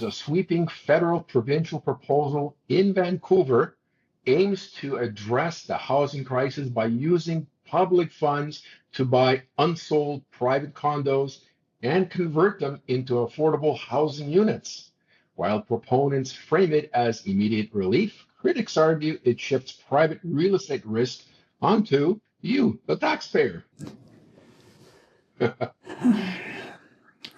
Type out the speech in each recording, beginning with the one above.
a sweeping federal provincial proposal in Vancouver aims to address the housing crisis by using public funds to buy unsold private condos and convert them into affordable housing units. While proponents frame it as immediate relief, critics argue it shifts private real estate risk onto you, the taxpayer.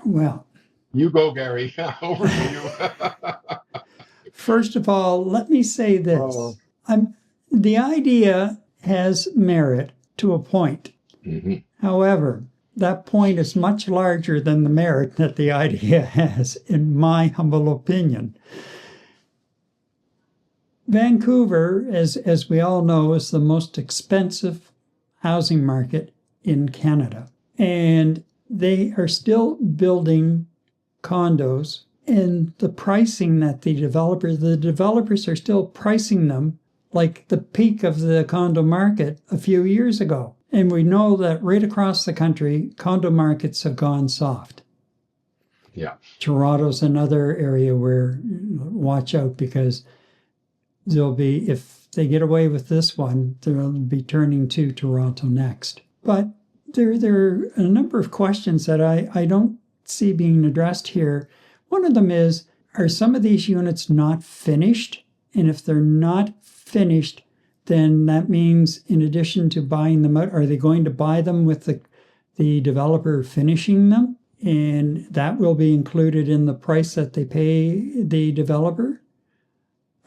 Well, you go, Gary. Over to you. First of all, let me say this. The idea has merit to a point. Mm-hmm. However, that point is much larger than the merit that the idea has, in my humble opinion. Vancouver, as we all know, is the most expensive housing market in Canada. And they are still building condos, and the pricing that the developers are still pricing them like the peak of the condo market a few years ago. And we know that right across the country, condo markets have gone soft. Yeah. Toronto's another area where watch out, because they'll be, if they get away with this one, they'll be turning to Toronto next. But there are a number of questions that I don't see being addressed here. One of them is, are some of these units not finished? And if they're not finished, then that means in addition to buying them out, are they going to buy them with the developer finishing them? And that will be included in the price that they pay the developer?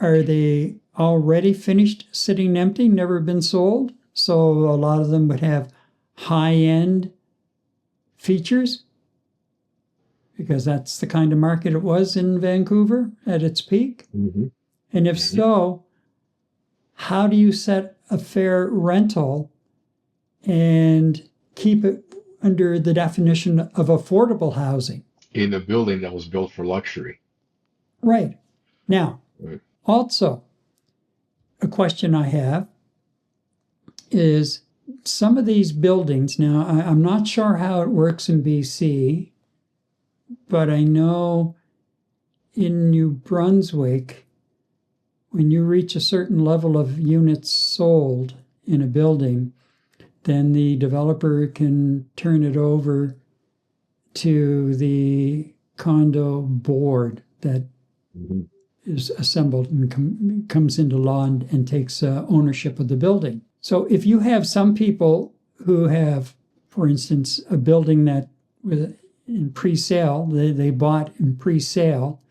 Are they already finished, sitting empty, never been sold? So a lot of them would have high-end features, because that's the kind of market it was in Vancouver at its peak. Mm-hmm. And if so, how do you set a fair rental and keep it under the definition of affordable housing? In a building that was built for luxury. Right. Now, also, a question I have is, some of these buildings, now I'm not sure how it works in BC, but I know in New Brunswick, when you reach a certain level of units sold in a building, then the developer can turn it over to the condo board that is assembled and comes into law and takes ownership of the building. So if you have some people who have, for instance, a building that in pre-sale, they bought in pre-sale,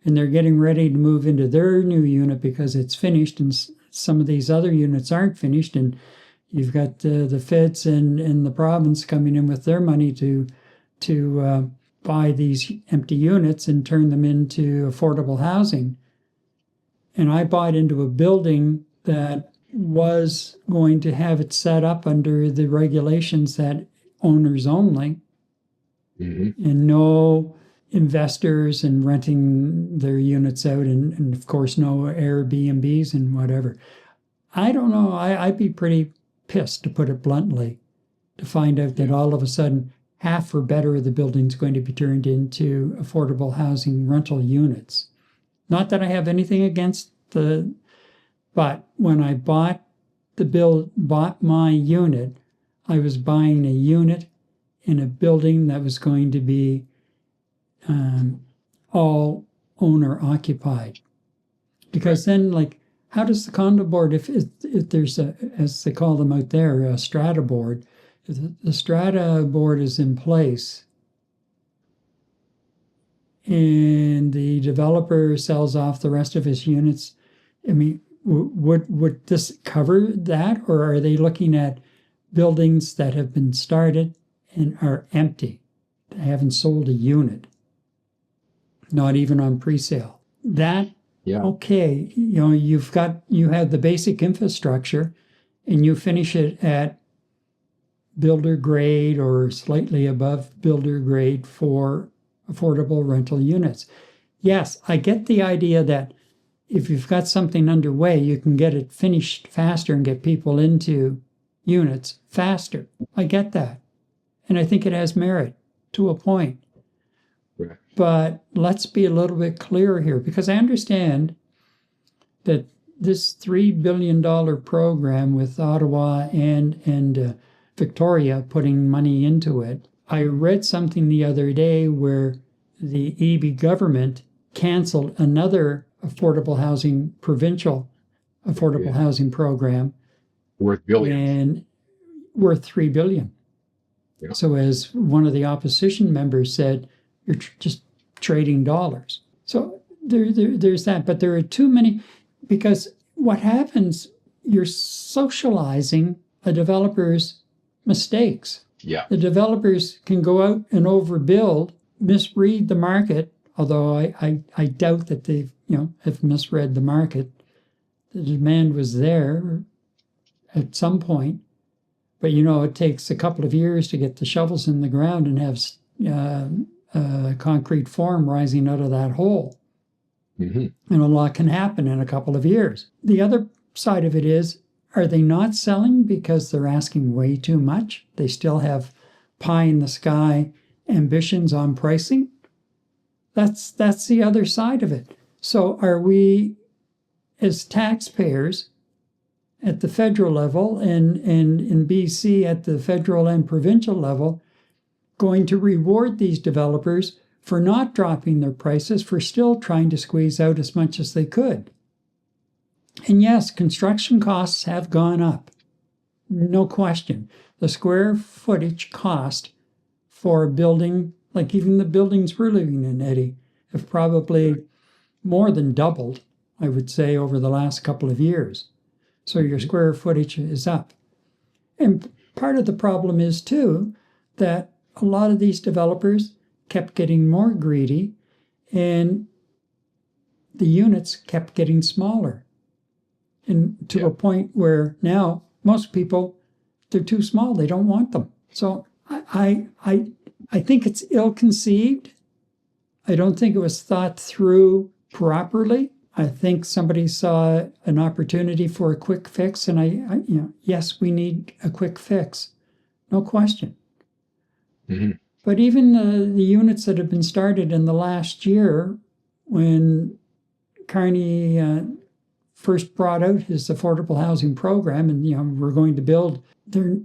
and they're getting ready to move into their new unit because it's finished, and some of these other units aren't finished, and you've got the feds and the province coming in with their money to buy these empty units and turn them into affordable housing. And I bought into a building that was going to have it set up under the regulations that owners only, and no investors and renting their units out, and of course no Airbnbs and whatever. I don't know, I'd be pretty pissed, to put it bluntly, to find out that all of a sudden half or better of the building's going to be turned into affordable housing rental units. Not that I have anything against but when I bought my unit, I was buying a unit in a building that was going to be all owner occupied. Because then, like, how does the condo board, if there's a, as they call them out there, a strata board, if the strata board is in place and the developer sells off the rest of his units, I mean, would this cover that? Or are they looking at buildings that have been started and are empty? They haven't sold a unit, not even on pre-sale. That, okay, you have the basic infrastructure, and you finish it at builder grade or slightly above builder grade for affordable rental units. Yes, I get the idea that if you've got something underway, you can get it finished faster and get people into units faster. I get that. And I think it has merit to a point. Right. But let's be a little bit clearer here, because I understand that this $3 billion program with Ottawa and Victoria putting money into it. I read something the other day where the EB government canceled another provincial affordable housing program worth billions and worth $3 billion. Yeah. So as one of the opposition members said, you're just trading dollars. So there's that, but there are too many, because what happens, you're socializing a developer's mistakes. Yeah. The developers can go out and overbuild, misread the market, although I doubt that they've, have misread the market. The demand was there at some point, but it takes a couple of years to get the shovels in the ground and have concrete form rising out of that hole. Mm-hmm. And a lot can happen in a couple of years. The other side of it is, are they not selling because they're asking way too much? They still have pie in the sky ambitions on pricing? That's the other side of it. So are we, as taxpayers at the federal level and in BC at the federal and provincial level, going to reward these developers for not dropping their prices, for still trying to squeeze out as much as they could? And yes, construction costs have gone up. No question. The square footage cost for a building, like even the buildings we're living in, Eddie, have probably more than doubled, I would say, over the last couple of years. So your square footage is up. And part of the problem is, too, that a lot of these developers kept getting more greedy and the units kept getting smaller. And to a point where now most people, they're too small. They don't want them. So I think it's ill-conceived. I don't think it was thought through properly. I think somebody saw an opportunity for a quick fix, and yes, we need a quick fix, no question. Mm-hmm. But even the units that have been started in the last year, when Carney first brought out his affordable housing program, and we're going to build, there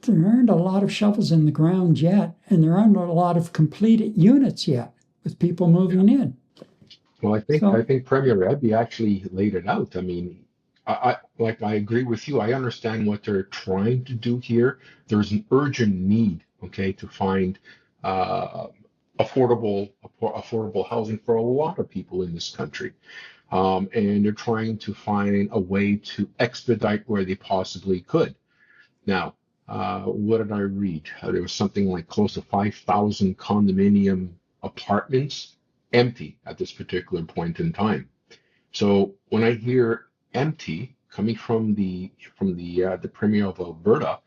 aren't a lot of shovels in the ground yet, and there aren't a lot of completed units yet with people moving in. Well, I think Premier Rebbe actually laid it out. I mean, I agree with you. I understand what they're trying to do here. There's an urgent need, to find affordable housing for a lot of people in this country. And they're trying to find a way to expedite where they possibly could. Now, what did I read? There was something like close to 5,000 condominium apartments empty at this particular point in time. So when I hear empty coming from the Premier of Alberta,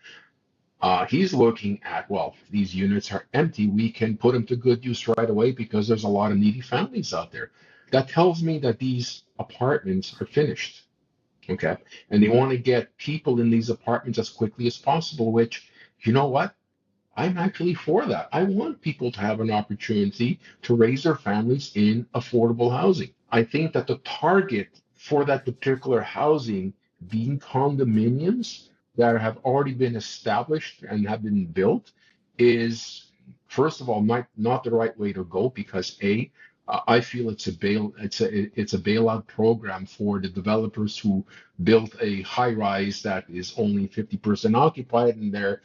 he's looking at, well, if these units are empty, we can put them to good use right away because there's a lot of needy families out there. That tells me that these apartments are finished, and they want to get people in these apartments as quickly as possible, which, you know what? I'm actually for that. I want people to have an opportunity to raise their families in affordable housing. I think that the target for that particular housing being condominiums that have already been established and have been built is, first of all, not the right way to go, because I feel it's a bailout program for the developers who built a high rise that is only 50% occupied, and they're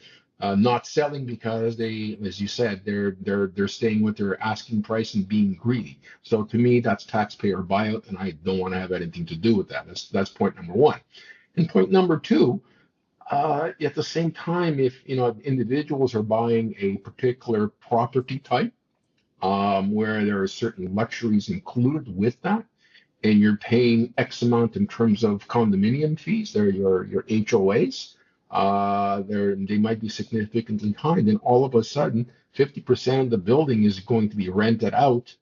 not selling because they, as you said, they're staying with their asking price and being greedy. So to me, that's taxpayer buyout, and I don't want to have anything to do with that. That's point number one. And point number two, at the same time, if individuals are buying a particular property type, where there are certain luxuries included with that, and you're paying X amount in terms of condominium fees, they're your HOAs. They might be significantly high. Then all of a sudden, 50% of the building is going to be rented out,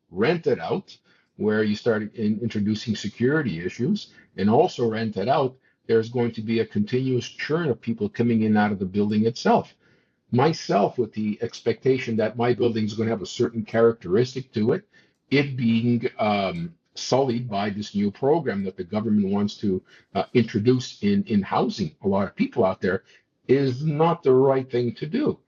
where you start introducing security issues, and also rented out. There's going to be a continuous churn of people coming in and out of the building itself. Myself, with the expectation that my building is going to have a certain characteristic to it, it being sullied by this new program that the government wants to introduce in housing a lot of people out there is not the right thing to do.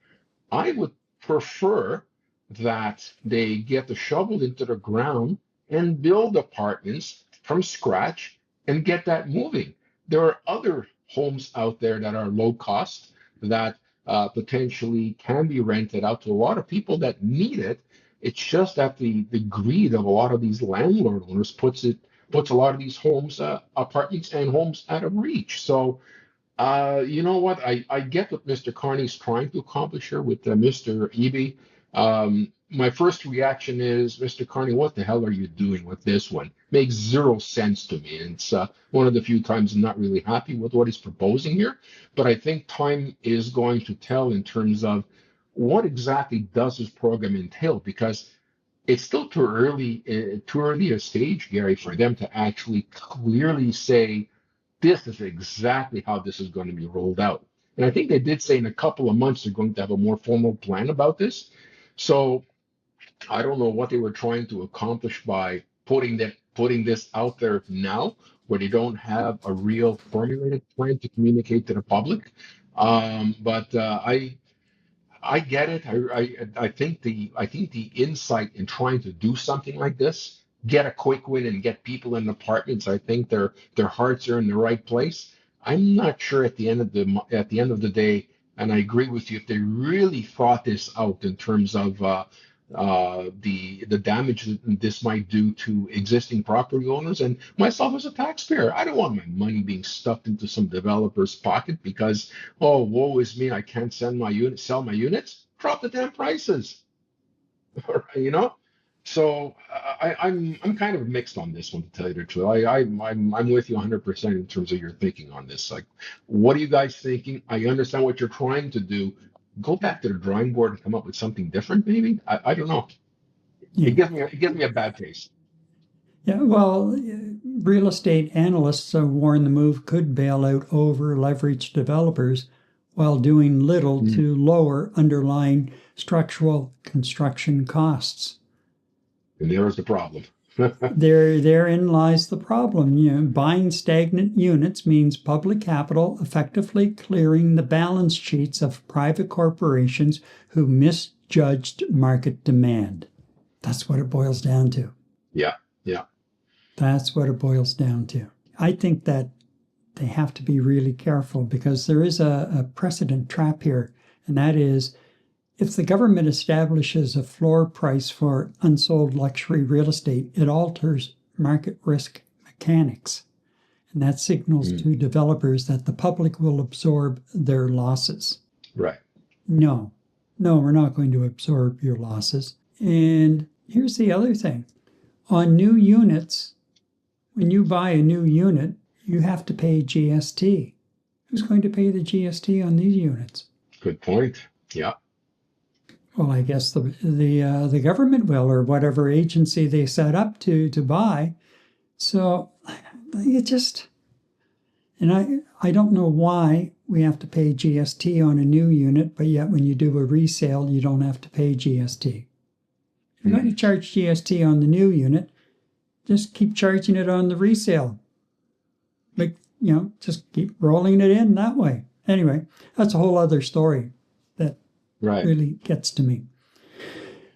I would prefer that they get the shovel into the ground and build apartments from scratch and get that moving. There are other homes out there that are low cost that potentially can be rented out to a lot of people that need it. It's just that the greed of a lot of these landlord owners puts a lot of these homes, apartments and homes out of reach. So you know what? I get what Mr. Carney's trying to accomplish here with Mr. Eby. My first reaction is, Mr. Carney, what the hell are you doing with this one? Makes zero sense to me. And it's one of the few times I'm not really happy with what he's proposing here. But I think time is going to tell in terms of what exactly does this program entail, because it's still too early a stage, Gary, for them to actually clearly say this is exactly how this is going to be rolled out. And I think they did say in a couple of months they're going to have a more formal plan about this. So I don't know what they were trying to accomplish by putting this out there now, where they don't have a real formulated plan to communicate to the public. But I get it. I think the insight in trying to do something like this, get a quick win and get people in apartments, I think their hearts are in the right place. I'm not sure at the end of the day, and I agree with you, if they really thought this out in terms of the damage that this might do to existing property owners and myself as a taxpayer. I don't want my money being stuffed into some developer's pocket because, oh, woe is me, I can't sell my units. Drop the damn prices, you know. So I'm kind of mixed on this one, to tell you the truth. I'm with you 100% in terms of your thinking on this. Like, what are you guys thinking? I understand what you're trying to do. Go back to the drawing board and come up with something different, maybe. I don't know. Yeah. It gives me a bad taste. Yeah, well, real estate analysts warn the move could bail out over leveraged developers while doing little to lower underlying structural construction costs. And there's the problem. Therein lies the problem. Buying stagnant units means public capital effectively clearing the balance sheets of private corporations who misjudged market demand. That's what it boils down to. Yeah, yeah. That's what it boils down to. I think that they have to be really careful because there is a precedent trap here, and that is if the government establishes a floor price for unsold luxury real estate, it alters market risk mechanics. And that signals to developers that the public will absorb their losses. Right. No, we're not going to absorb your losses. And here's the other thing. On new units, when you buy a new unit, you have to pay GST. Who's going to pay the GST on these units? Good point. Yeah. Well, I guess the government will, or whatever agency they set up to buy. So it just, and I don't know why we have to pay GST on a new unit, but yet when you do a resale, you don't have to pay GST. If you're going to charge GST on the new unit, just keep charging it on the resale. Like, just keep rolling it in that way. Anyway, that's a whole other story that really gets to me.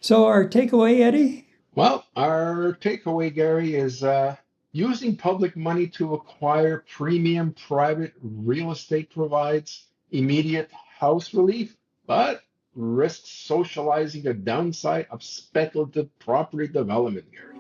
So our takeaway, Eddie? Well, our takeaway, Gary, is using public money to acquire premium private real estate provides immediate house relief, but risks socializing the downside of speculative property development, Gary.